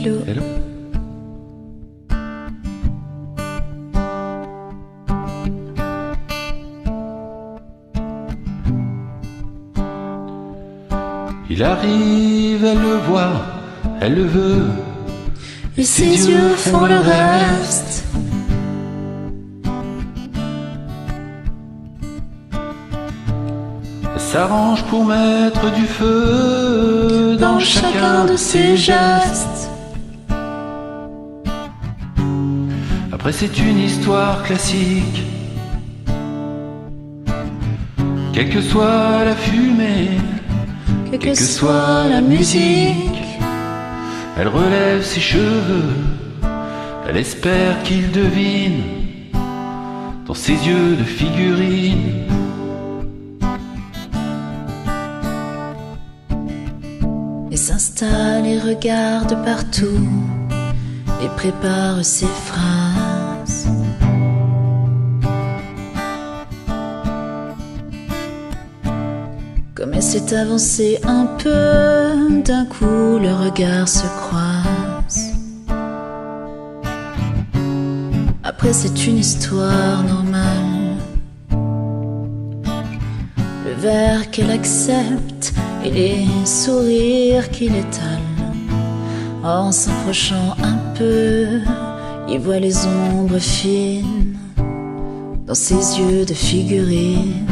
Hello. Hello. Il arrive, elle le voit, elle le veut, Et ses yeux font le reste. elle s'arrange pour mettre du feu dans chacun de ses gestes. Après c'est une histoire classique, quelle que soit la fumée, Quelle que soit la musique, elle relève ses cheveux, elle espère qu'il devine dans ses yeux de figurine. et s'installe et regarde partout et prépare ses phrases. Comme elle s'est avancée un peu, d'un coup le regard se croise. Après c'est une histoire normale, le verre qu'elle accepte et les sourires qu'il étale. En s'approchant un peu, il voit les ombres fines dans ses yeux de figurine.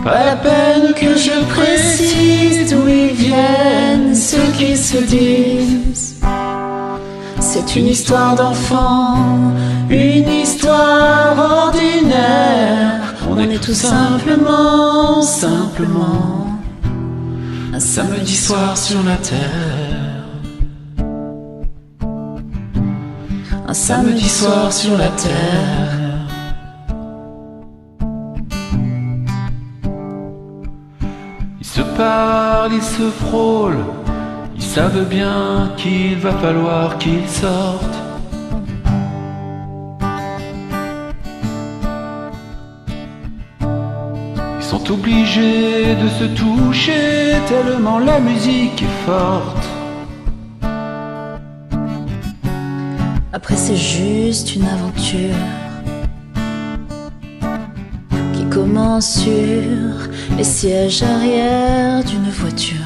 Pas la peine que je précise d'où ils viennent, ceux qui se disent. C'est une histoire d'enfant, une histoire ordinaire. On est tout simplement un Samedi soir sur la terre, un samedi soir sur la terre. ils se parlent, ils se frôlent, ils savent bien qu'il va falloir qu'ils sortent. Ils sont obligés de se toucher tellement la musique est forte. Après c'est juste une aventure qui commence sur les sièges arrière d'une voiture.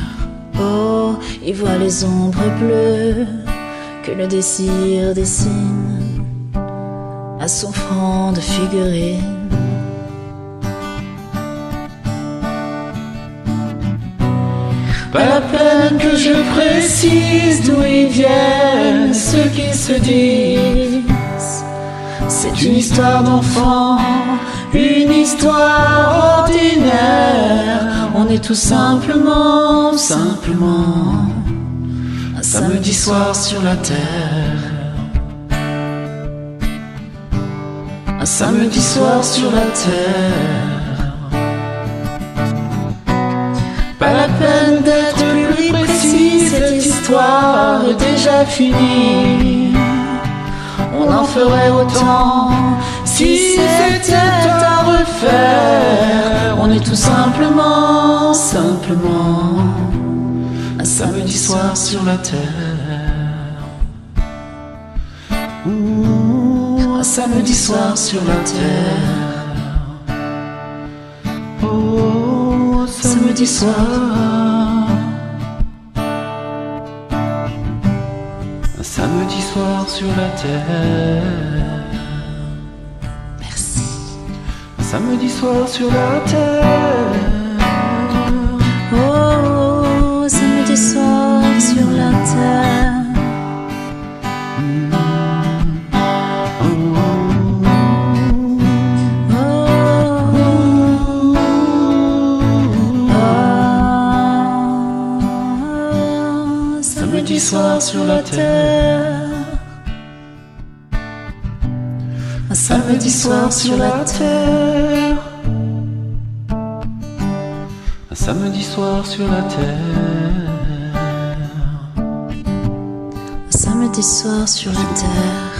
Oh, il voit les ombres bleues que le désir dessine à son front de figurine. Pas la peine que je précise d'où ils viennent, ceux qui se disent. C'est une histoire d'enfant, une histoire ordinaire. On est tout simplement un samedi soir sur la terre. Un samedi soir sur la terre. Pas la peine d'être plus précis, cette histoire est déjà finie. On en ferait autant si c'était à refaire. On est tout simplement un samedi soir sur la terre. Un samedi soir sur la terre. Oh, samedi soir. Un samedi soir sur la terre. Merci. Un samedi soir sur la terre. Oh, samedi soir sur la terre. Samedi soir sur la terre. Un samedi soir sur la terre. Un samedi soir sur la terre. Un samedi soir sur la terre.